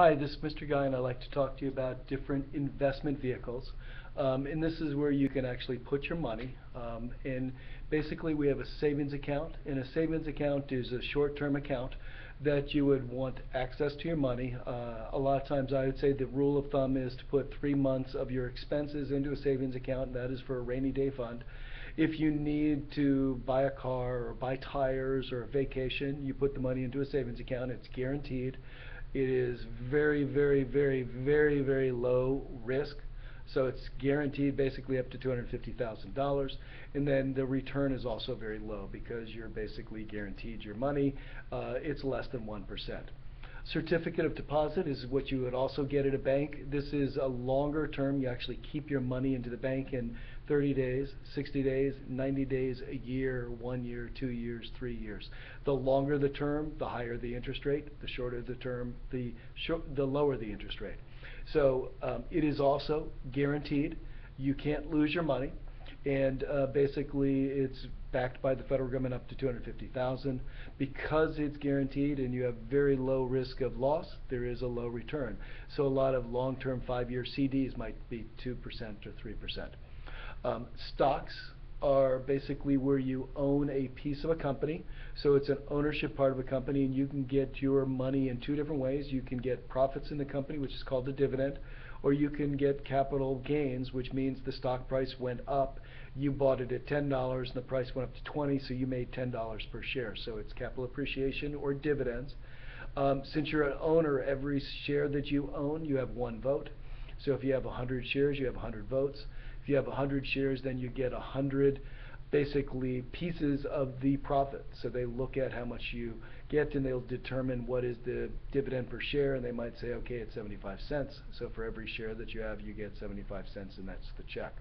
Hi, this is Mr. Guy, and I'd like to talk to you about different investment vehicles. And this is where you can actually put your money. And basically, we have a savings account, and a savings account is a short-term account that you would want access to your money. A lot of times, I would say the rule of thumb is to put 3 months of your expenses into a savings account, and that is for a rainy day fund. If you need to buy a car or buy tires or a vacation, you put the money into a savings account. It's guaranteed. It is very, very, very, very, very low risk. So it's guaranteed basically up to $250,000. And then the return is also very low because you're basically guaranteed your money. It's less than 1%. Certificate of deposit is what you would also get at a bank. This is a longer term. You actually keep your money into the bank in 30 days, 60 days, 90 days, a year, 1 year, 2 years, 3 years. The longer the term, the higher the interest rate. The shorter the term, the lower the interest rate. So it is also guaranteed. You can't lose your money. And basically it's backed by the federal government up to $250,000. Because it's guaranteed and you have very low risk of loss, there is a low return. So a lot of long-term 5-year CDs might be 2% or 3%. Stocks are basically where you own a piece of a company. So it's an ownership part of a company, and you can get your money in two different ways. You can get profits in the company, which is called a dividend, or you can get capital gains, which means the stock price went up. You bought it at $10 and the price went up to 20, so you made $10 per share. So it's capital appreciation or dividends. Since you're an owner, every share that you own, you have one vote. So if you have 100 shares, you have 100 votes. If you have 100 shares, then you get 100 basically pieces of the profit. So they look at how much you get and they'll determine what is the dividend per share, and they might say, okay, it's 75 cents. So for every share that you have, you get 75 cents, and that's the check.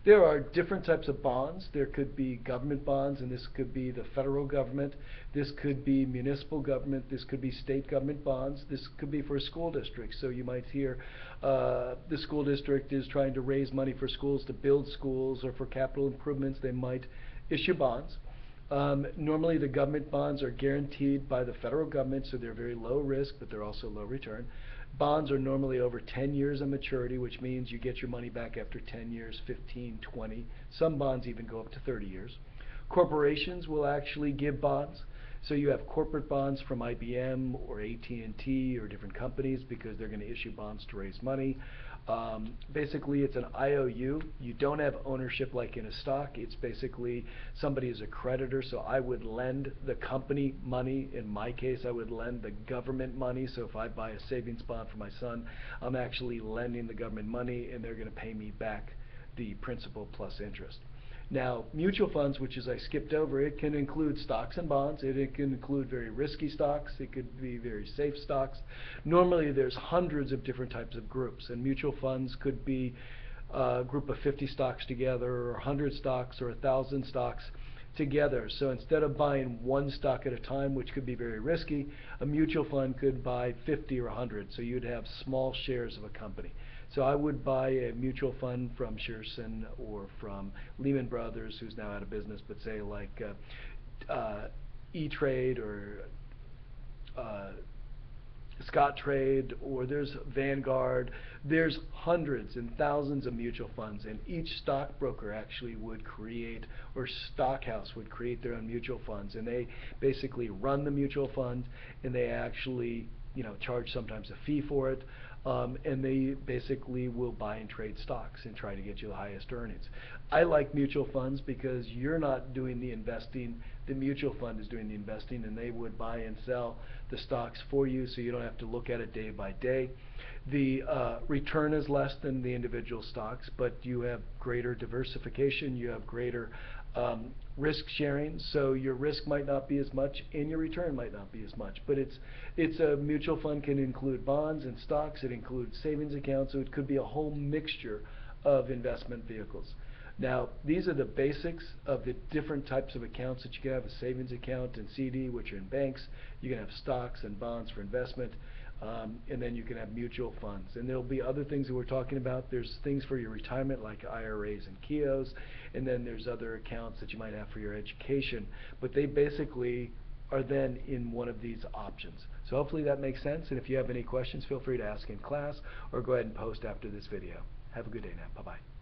There are different types of bonds. There could be government bonds, and this could be the federal government. This could be municipal government. This could be state government bonds. This could be for a school district. So you might hear the school district is trying to raise money for schools to build schools or for capital improvements. They might issue bonds. Normally the government bonds are guaranteed by the federal government, so they're very low risk, but they're also low return. Bonds are normally over 10 years of maturity, which means you get your money back after 10 years, 15, 20. Some bonds even go up to 30 years. Corporations will actually give bonds. So you have corporate bonds from IBM or AT&T or different companies because they're going to issue bonds to raise money. Basically, it's an IOU. You don't have ownership like in a stock. It's basically somebody is a creditor, so I would lend the company money. In my case, I would lend the government money. So if I buy a savings bond for my son, I'm actually lending the government money, and they're going to pay me back the principal plus interest. Now, mutual funds, which is I skipped over, it can include stocks and bonds. It can include very risky stocks. It could be very safe stocks. Normally, there's hundreds of different types of groups, and mutual funds could be a group of 50 stocks together, or 100 stocks, or 1,000 stocks together. So instead of buying one stock at a time, which could be very risky, a mutual fund could buy 50 or 100. So you'd have small shares of a company. So I would buy a mutual fund from Shearson or from Lehman Brothers, who's now out of business, but say like E-Trade or Scottrade, or there's Vanguard. There's hundreds and thousands of mutual funds, and each stockbroker actually would create, or stockhouse would create their own mutual funds, and they basically run the mutual fund, and they actually charge sometimes a fee for it. And they basically will buy and trade stocks and try to get you the highest earnings. I like mutual funds because you're not doing the investing. The mutual fund is doing the investing, and they would buy and sell the stocks for you, so you don't have to look at it day by day. The return is less than the individual stocks, but you have greater diversification. You have greater risk sharing, so your risk might not be as much and your return might not be as much. But it's a mutual fund can include bonds and stocks. It includes savings accounts, so it could be a whole mixture of investment vehicles. Now, these are the basics of the different types of accounts that you can have: a savings account and CD, which are in banks. You can have stocks and bonds for investment. And then you can have mutual funds. And there'll be other things that we're talking about. There's things for your retirement like IRAs and KEOs, and then there's other accounts that you might have for your education. But they basically are then in one of these options. So hopefully that makes sense, and if you have any questions, feel free to ask in class or go ahead and post after this video. Have a good day now. Bye-bye.